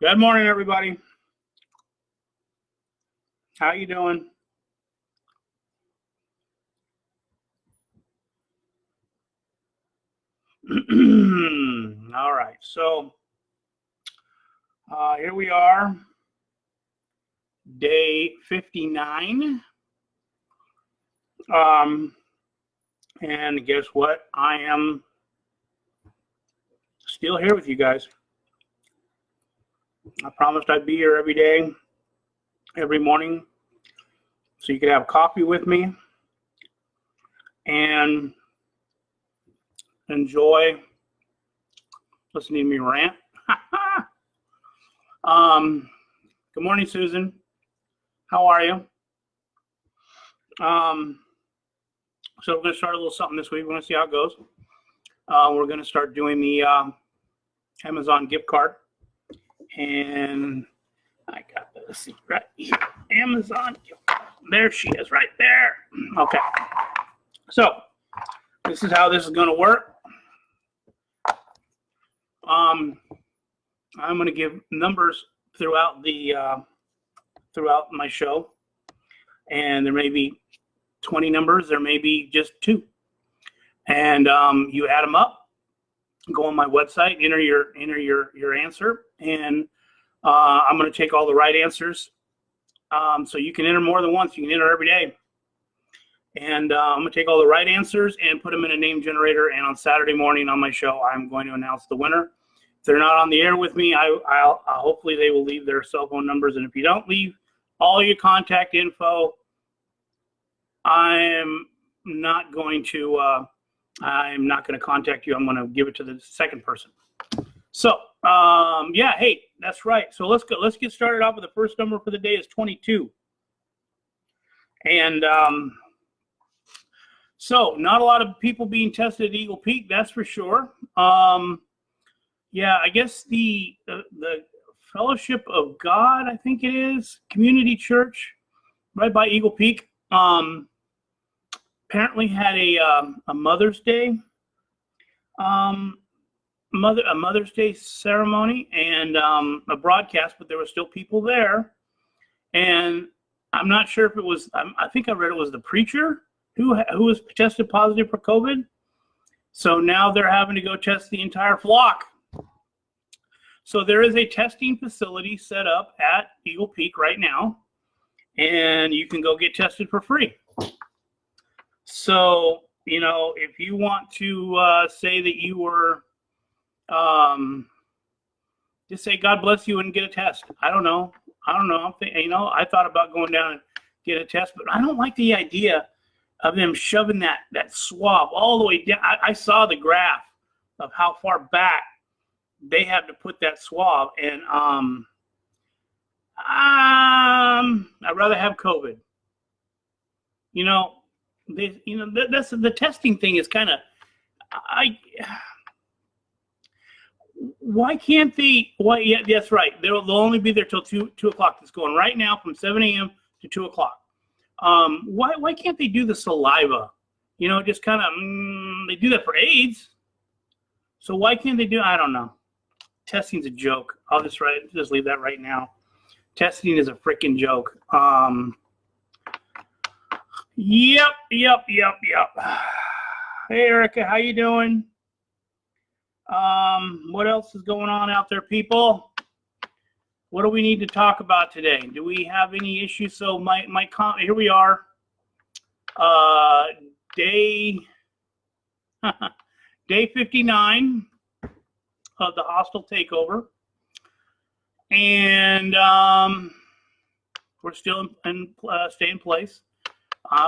Good morning, everybody. How you doing? All right, so here we are, day 59. And guess what? I am still here with you guys. I promised I'd be here every day, every morning, so you could have coffee with me and enjoy listening to me rant. Good morning, Susan. How are you? So we're going to start a little something this week. We're going to see how it goes. We're going to start doing the Amazon gift card. And I got this right here. Amazon gift card. There she is right there. Okay. So this is how this is going to work. I'm going to give numbers throughout my show. And there may be 20 numbers, there may be just 2. And you add them up, go on my website, enter your answer, and I'm going to take all the right answers. So you can enter more than once, you can enter every day. And I'm going to take all the right answers and put them in a name generator, and on Saturday morning on my show, I'm going to announce the winner. If they're not on the air with me, I'll hopefully they will leave their cell phone numbers, and if you don't leave all your contact info, I'm not going to contact you. I'm going to give it to the second person. So, yeah, hey, that's right. So let's go. Let's get started off with the first number for the day is 22. And so not a lot of people being tested at Eagle Peak, that's for sure. Yeah, I guess the Fellowship of God, I think it is, Community Church right by Eagle Peak. Apparently had a Mother's Day Mother's Day ceremony and a broadcast, but there were still people there. And I'm not sure if it was, I think I read it was the preacher who was tested positive for COVID. So now they're having to go test the entire flock. So there is a testing facility set up at Eagle Peak right now, and you can go get tested for free. So, you know, if you want to say that you were, just say God bless you and get a test. I don't know. I thought about going down and get a test, but I don't like the idea of them shoving that swab all the way down. I saw the graph of how far back they have to put that swab, and I'd rather have COVID. You know, that's the testing thing is kind of, why can't they? Why? Yeah, that's right. They'll only be there till 2 o'clock. It's going right now from 7 a.m. to 2 o'clock. Why can't they do the saliva? You know, just kind of they do that for AIDS. So why can't they do? I don't know. Testing's a joke. I'll just leave that right now. Testing is a freaking joke. Yep. Hey, Erica, how you doing? What else is going on out there, people? What do we need to talk about today? Do we have any issues? So here we are, day 59 of the hostile takeover, and we're still stay in place.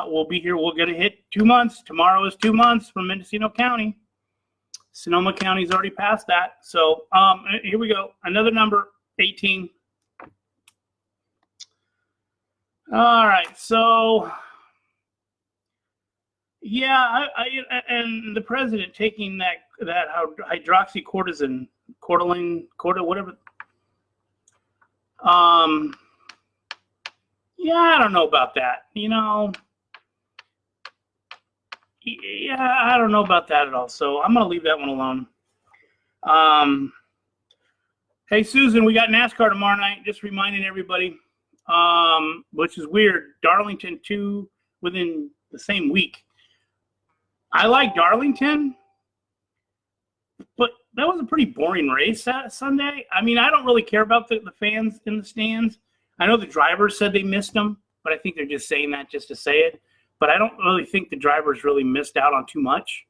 We'll be here. We're going to hit 2 months. Tomorrow is 2 months from Mendocino County. Sonoma County's already passed that. So here we go. Another number, 18. All right. So, yeah, and the president taking that hydroxycortisone, whatever. Yeah, I don't know about that. You know, yeah, I don't know about that at all. So I'm going to leave that one alone. Hey, Susan, we got NASCAR tomorrow night. Just reminding everybody, which is weird. Darlington 2 within the same week. I like Darlington, but that was a pretty boring race that Sunday. I mean, I don't really care about the fans in the stands. I know the drivers said they missed them, but I think they're just saying that just to say it. But I don't really think the drivers really missed out on too much.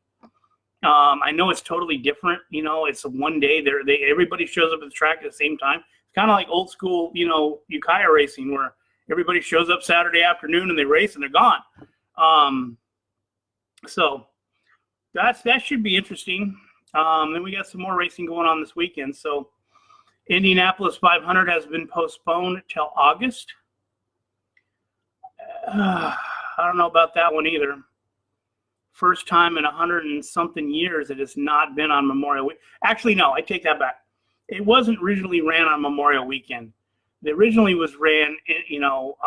I know it's totally different. You know, it's a one day. Everybody shows up at the track at the same time. It's kind of like old school, you know, Ukiah racing, where everybody shows up Saturday afternoon and they race and they're gone. So that should be interesting. Then we got some more racing going on this weekend. So Indianapolis 500 has been postponed till August. I don't know about that one either. First time in 100 and something years it has not been on Memorial Week. Actually, no, I take that back. It wasn't originally ran on Memorial Weekend. It originally was ran, you know,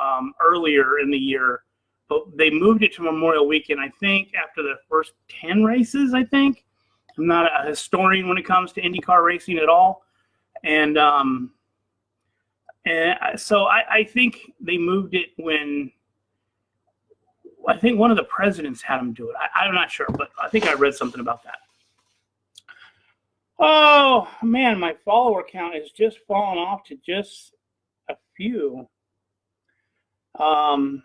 earlier in the year, but they moved it to Memorial Weekend, I think, after the first 10 races, I think. I'm not a historian when it comes to IndyCar racing at all. And so I think they moved it when I think one of the presidents had them do it. I'm not sure, but I think I read something about that. Oh, man, my follower count has just fallen off to just a few.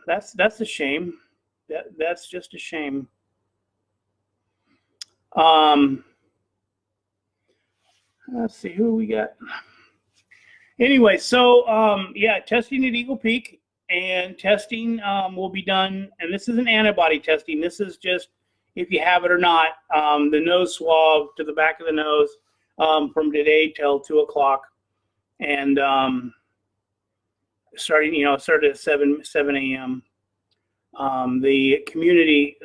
That's a shame. That's just a shame. Let's see who we got. Anyway, so yeah, testing at Eagle Peak. And testing will be done, and this isn't antibody testing. This is just if you have it or not. The nose swab to the back of the nose from today till 2 o'clock, and started at 7 a.m. The community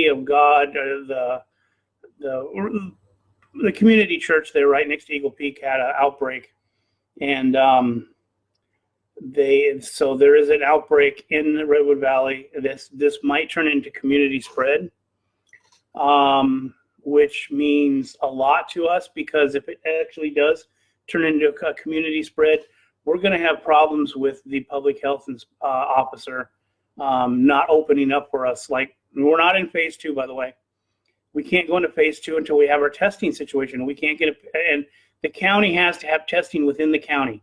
of God, the community church there right next to Eagle Peak had an outbreak, and so there is an outbreak in the Redwood Valley. This might turn into community spread, which means a lot to us, because if it actually does turn into a community spread, we're going to have problems with the public health officer not opening up for us. Like, we're not in phase 2, by the way. We can't go into phase 2 until we have our testing situation. We can't and the county has to have testing within the county.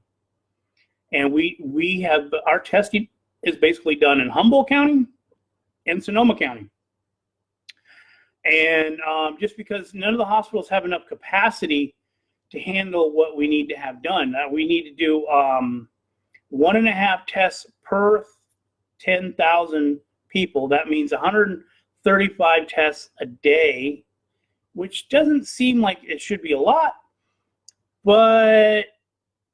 And we have, our testing is basically done in Humboldt County and Sonoma County. And just because none of the hospitals have enough capacity to handle what we need to have done, we need to do 1.5 tests per 10,000 people. That means 135 tests a day, which doesn't seem like it should be a lot, but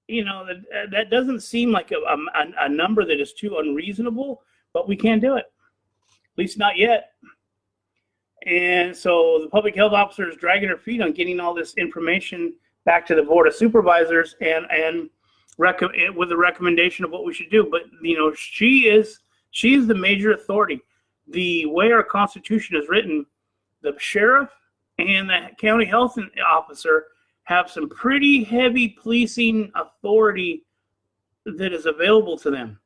you know, that doesn't seem like a number that is too unreasonable, but we can't do it, at least not yet. And so the public health officer is dragging her feet on getting all this information back to the board of supervisors and with the recommendation of what we should do. But you know, she is the major authority. The way our Constitution is written, the sheriff and the county health officer have some pretty heavy policing authority that is available to them.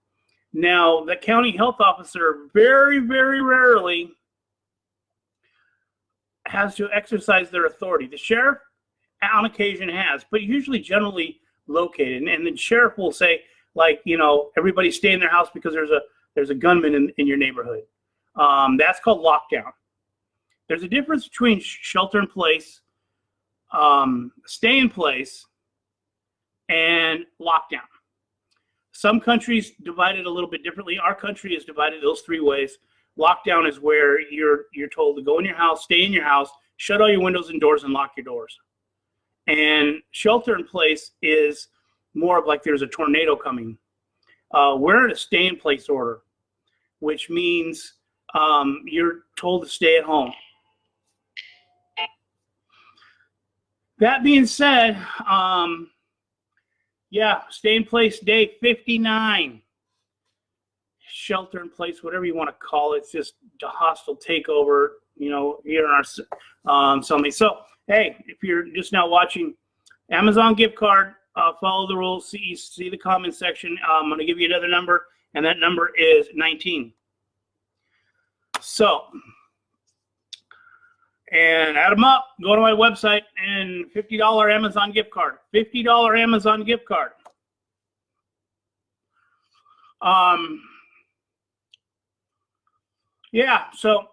Now, the county health officer very, very rarely has to exercise their authority. The sheriff, on occasion, has, but usually generally located. And the sheriff will say, like, you know, everybody stay in their house because there's a gunman in your neighborhood. That's called lockdown. There's a difference between shelter in place, stay in place, and lockdown. Some countries divide it a little bit differently. Our country is divided those 3 ways. Lockdown is where you're told to go in your house, stay in your house, shut all your windows and doors, and lock your doors. And shelter in place is more of like there's a tornado coming. We're in a stay in place order, which means you're told to stay at home. That being said, yeah, stay in place day 59. Shelter in place, whatever you want to call it. It's just a hostile takeover, you know, here in our summit. So, hey, if you're just now watching, Amazon gift card. Follow the rules. See the comment section. I'm going to give you another number, and that number is 19. So, and add them up. Go to my website and $50 Amazon gift card. $50 Amazon gift card. Yeah, so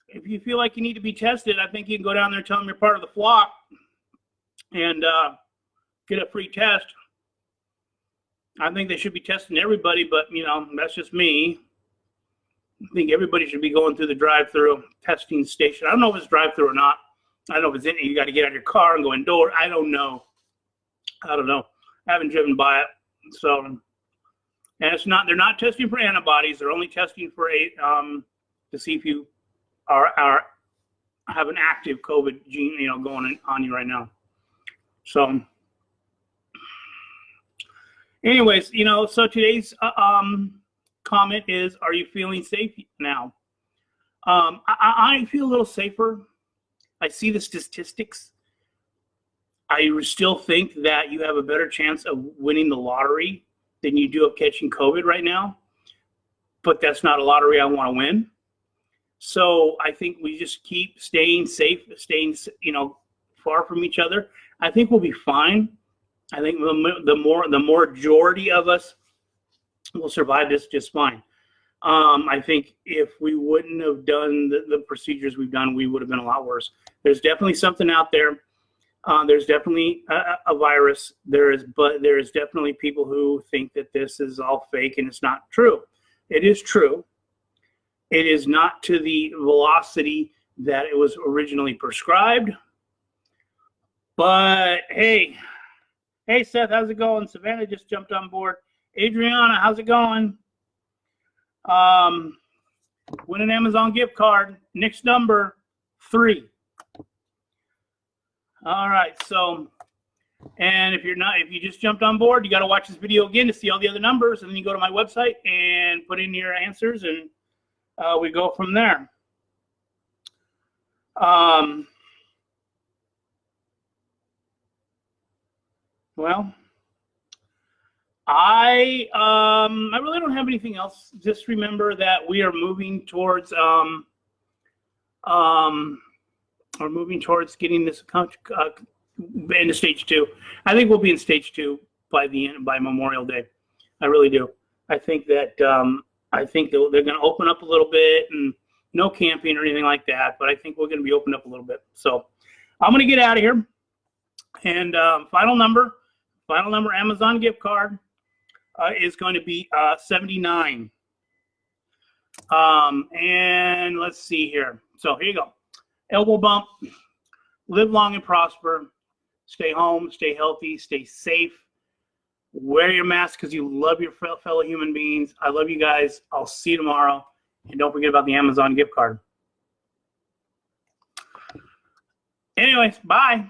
if you feel like you need to be tested, I think you can go down there and tell them you're part of the flock and get a free test. I think they should be testing everybody, but, you know, that's just me. I think everybody should be going through the drive-through testing station. I don't know if it's drive-through or not. I don't know if it's in it. You got to get out of your car and go indoor. I don't know. I haven't driven by it. So, and it's not, they're not testing for antibodies. They're only testing for to see if you have an active COVID gene, you know, going on you right now. So, anyways, you know, so today's comment is, are you feeling safe now? I feel a little safer. I see the statistics. I still think that you have a better chance of winning the lottery than you do of catching COVID right now. But that's not a lottery I want to win. So I think we just keep staying safe, staying, you know, far from each other. I think we'll be fine. I think the majority of us will survive this just fine. I think if we wouldn't have done the procedures we've done, we would have been a lot worse. There's definitely something out there. There's definitely a virus. But there is definitely people who think that this is all fake, and it's not true. It is true. It is not to the velocity that it was originally prescribed. But hey, Seth, how's it going? Savannah just jumped on board. Adriana, how's it going? Win an Amazon gift card. Next number 3. All right, so, and if you just jumped on board, you got to watch this video again to see all the other numbers, and then you go to my website and put in your answers, and we go from there. Well, I really don't have anything else. Just remember that we are moving towards getting this into stage 2. I think we'll be in stage 2 by Memorial Day. I really do. I think that they're going to open up a little bit, and no camping or anything like that. But I think we're going to be opened up a little bit. So I'm going to get out of here. And final number Amazon gift card is going to be 79. And let's see here. So here you go. Elbow bump. Live long and prosper. Stay home. Stay healthy. Stay safe. Wear your mask because you love your fellow human beings. I love you guys. I'll see you tomorrow. And don't forget about the Amazon gift card. Anyways, bye.